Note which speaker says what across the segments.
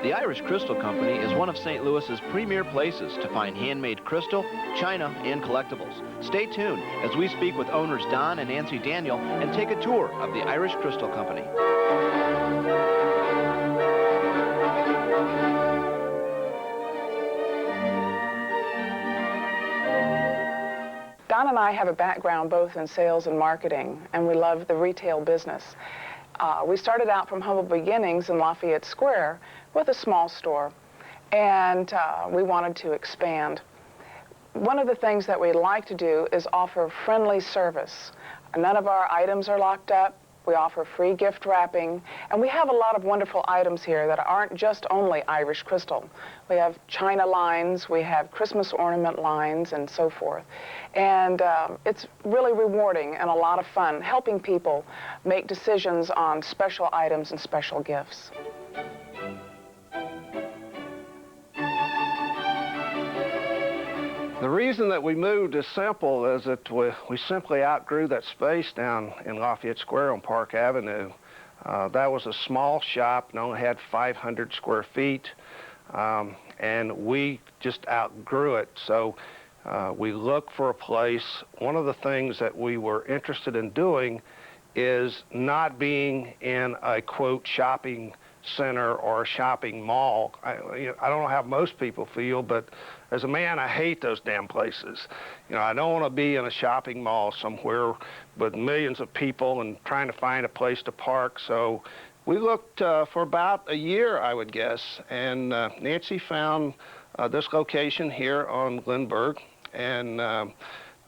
Speaker 1: The Irish Crystal Company is one of St. Louis's premier places to find handmade crystal, china, and collectibles. Stay tuned as we speak with owners Don and Nancy Daniel and take a tour of the Irish Crystal Company.
Speaker 2: Don and I have a background both in sales and marketing, and we love the retail business. We started out from humble beginnings in Lafayette Square with a small store, and we wanted to expand. One of the things that we like to do is offer friendly service. None of our items are locked up. We offer free gift wrapping, and we have a lot of wonderful items here that aren't just only Irish crystal. We have china lines, we have Christmas ornament lines, and so forth. And it's really rewarding and a lot of fun helping people make decisions on special items and special gifts.
Speaker 3: The reason that we moved is simple, is that we simply outgrew that space down in Lafayette Square on Park Avenue. That was a small shop and only had 500 square feet, and we just outgrew it. So we looked for a place. One of the things that we were interested in doing is not being in a, quote, shopping center or a shopping mall. I don't know how most people feel, but as a man, I hate those damn places. I don't want to be in a shopping mall somewhere with millions of people and trying to find a place to park. So we looked for about a year, I would guess, and Nancy found this location here on Lindbergh, and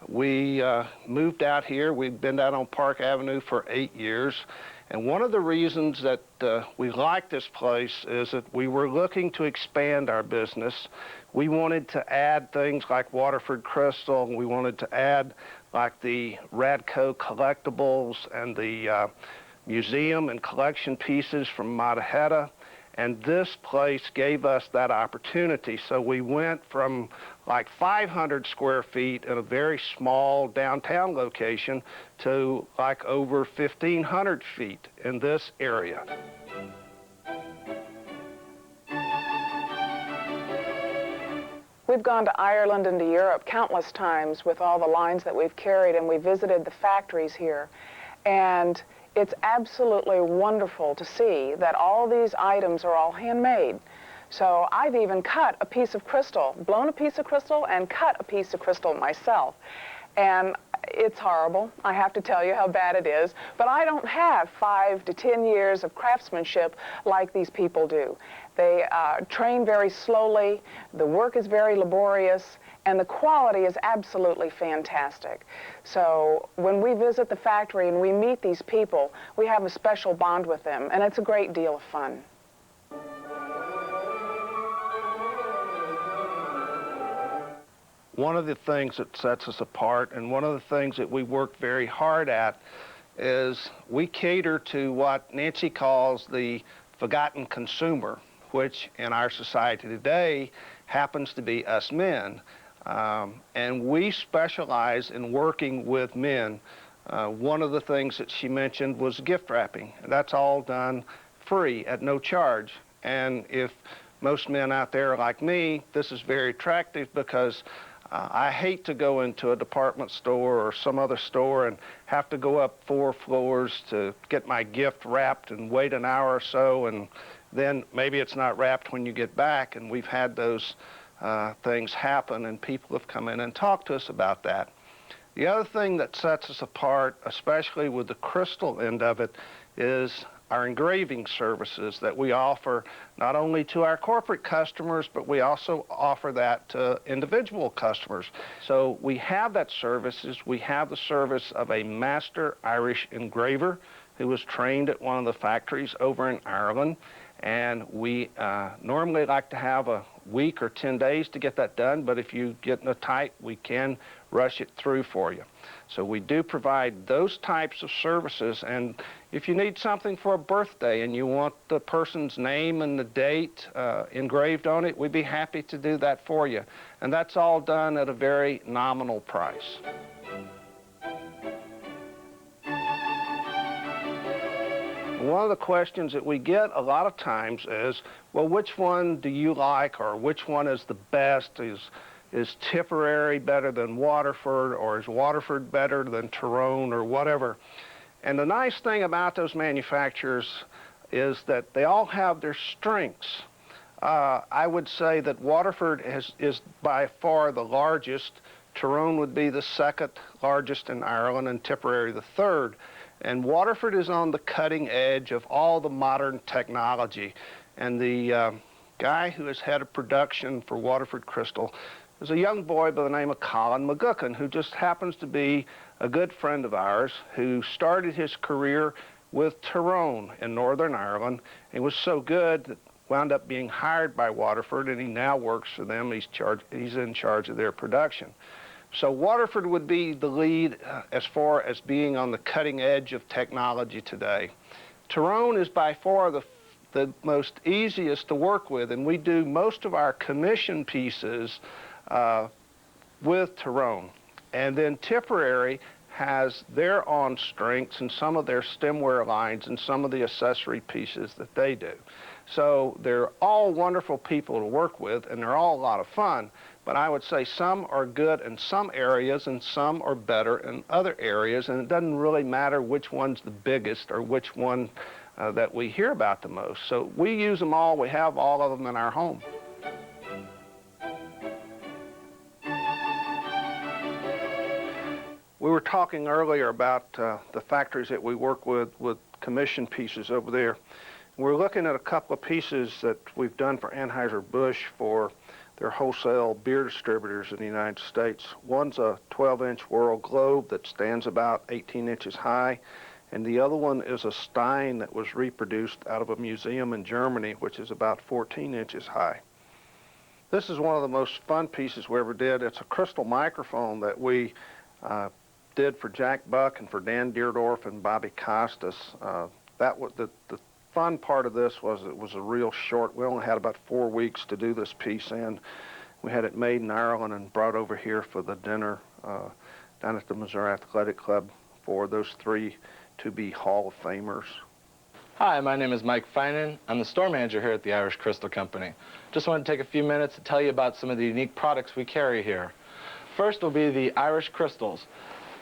Speaker 3: we moved out here. We've been out on Park Avenue for 8 years. And one of the reasons that we like this place is that we were looking to expand our business. We wanted to add things like Waterford Crystal, and we wanted to add like the Radco collectibles and the museum and collection pieces from Mataheta. And this place gave us that opportunity. So we went from like 500 square feet in a very small downtown location to like over 1,500 feet in this area.
Speaker 2: We've gone to Ireland and to Europe countless times with all the lines that we've carried, and we visited the factories here. And it's absolutely wonderful to see that all these items are all handmade. So I've even cut a piece of crystal, blown a piece of crystal, and cut a piece of crystal myself. And it's horrible. I have to tell you how bad it is. But I don't have 5 to 10 years of craftsmanship like these people do. They train very slowly, the work is very laborious, and the quality is absolutely fantastic. So when we visit the factory and we meet these people, we have a special bond with them, and it's a great deal of fun.
Speaker 3: One of the things that sets us apart, and one of the things that we work very hard at, is we cater to what Nancy calls the forgotten consumer, which in our society today happens to be us men. And we specialize in working with men. One of the things that she mentioned was gift wrapping. That's all done free at no charge. And if most men out there are like me, this is very attractive because I hate to go into a department store or some other store and have to go up 4 floors to get my gift wrapped and wait an hour or so, and then maybe it's not wrapped when you get back. And we've had those things happen, and people have come in and talked to us about that. The other thing that sets us apart, especially with the crystal end of it, is our engraving services that we offer not only to our corporate customers, but we also offer that to individual customers. So we have that services. We have the service of a master Irish engraver who was trained at one of the factories over in Ireland. And we normally like to have a week or 10 days to get that done, but if you get in a tight, we can rush it through for you. So we do provide those types of services, and if you need something for a birthday and you want the person's name and the date engraved on it, we'd be happy to do that for you. And that's all done at a very nominal price. One of the questions that we get a lot of times is, well, which one do you like, or which one is the best? Is Tipperary better than Waterford, or is Waterford better than Tyrone, or whatever? And the nice thing about those manufacturers is that they all have their strengths. I would say that Waterford is by far the largest. Tyrone would be the second largest in Ireland, and Tipperary the third. And Waterford is on the cutting edge of all the modern technology. And the guy who is head of production for Waterford Crystal is a young boy by the name of Colin McGuckin, who just happens to be a good friend of ours, who started his career with Tyrone in Northern Ireland. He was so good that wound up being hired by Waterford, and he now works for them. He's in charge of their production. So Waterford would be the lead as far as being on the cutting edge of technology today. Tyrone is by far the most easiest to work with, and we do most of our commission pieces with Tyrone. And then Tipperary has their own strengths and some of their stemware lines and some of the accessory pieces that they do. So they're all wonderful people to work with, and they're all a lot of fun. But I would say some are good in some areas and some are better in other areas, and it doesn't really matter which one's the biggest or which one that we hear about the most. So we use them all. We have all of them in our home. We were talking earlier about the factories that we work with commission pieces over there. We're looking at a couple of pieces that we've done for Anheuser-Busch for their wholesale beer distributors in the United States. One's a 12-inch world globe that stands about 18 inches high, and the other one is a stein that was reproduced out of a museum in Germany, which is about 14 inches high. This is one of the most fun pieces we ever did. It's a crystal microphone that we did for Jack Buck and for Dan Deerdorf and Bobby Costas. That was the fun part of this was it was a real short. We only had about 4 weeks to do this piece, and we had it made in Ireland and brought over here for the dinner down at the Missouri Athletic Club for those 3 to-be Hall of Famers.
Speaker 4: Hi, my name is Mike Finan. I'm the store manager here at the Irish Crystal Company. Just want to take a few minutes to tell you about some of the unique products we carry here. First will be the Irish Crystals.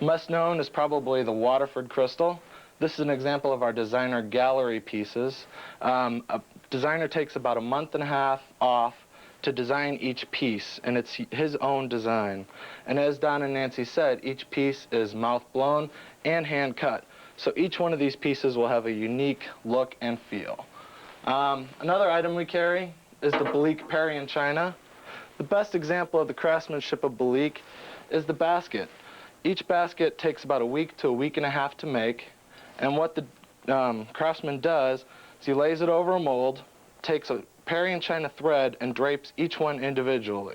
Speaker 4: Best known is probably the Waterford Crystal. This is an example of our designer gallery pieces. A designer takes about a month and a half off to design each piece, and it's his own design. And as Don and Nancy said, each piece is mouth blown and hand cut. So each one of these pieces will have a unique look and feel. Another item we carry is the Belique Perry in China. The best example of the craftsmanship of Belique is the basket. Each basket takes about a week to a week and a half to make. And what the craftsman does is he lays it over a mold, takes a Perry and China thread, and drapes each one individually.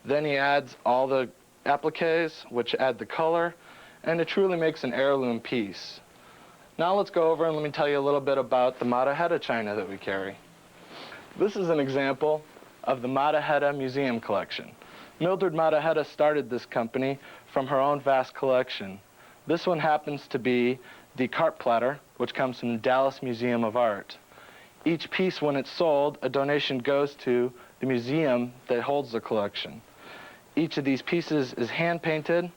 Speaker 4: Then he adds all the appliques, which add the color, and it truly makes an heirloom piece. Now let's go over and let me tell you a little bit about the Mataheta china that we carry. This is an example of the Mataheta Museum Collection. Mildred Mataheta started this company from her own vast collection. This one happens to be the carp platter, which comes from the Dallas Museum of Art. Each piece, when it's sold, a donation goes to the museum that holds the collection. Each of these pieces is hand-painted,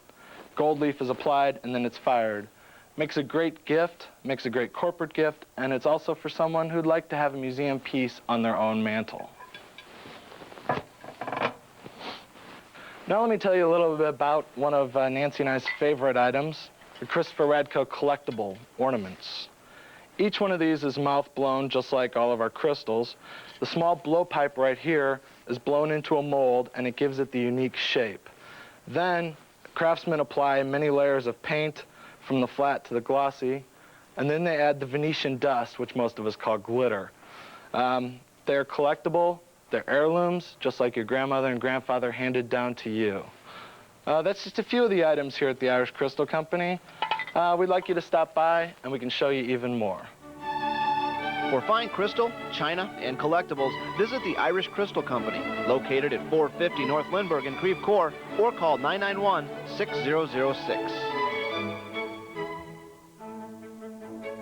Speaker 4: gold leaf is applied, and then it's fired. Makes a great gift, makes a great corporate gift, and it's also for someone who'd like to have a museum piece on their own mantle. Now let me tell you a little bit about one of Nancy and I's favorite items, the Christopher Radko collectible ornaments. Each one of these is mouth blown just like all of our crystals. The small blowpipe right here is blown into a mold and it gives it the unique shape. Then craftsmen apply many layers of paint from the flat to the glossy, and then they add the Venetian dust, which most of us call glitter. They're collectible, they're heirlooms, just like your grandmother and grandfather handed down to you. That's just a few of the items here at the Irish Crystal Company. We'd like you to stop by, and we can show you even more.
Speaker 1: For fine crystal, china, and collectibles, visit the Irish Crystal Company, located at 450 North Lindbergh in Creve Coeur, or call 991-6006.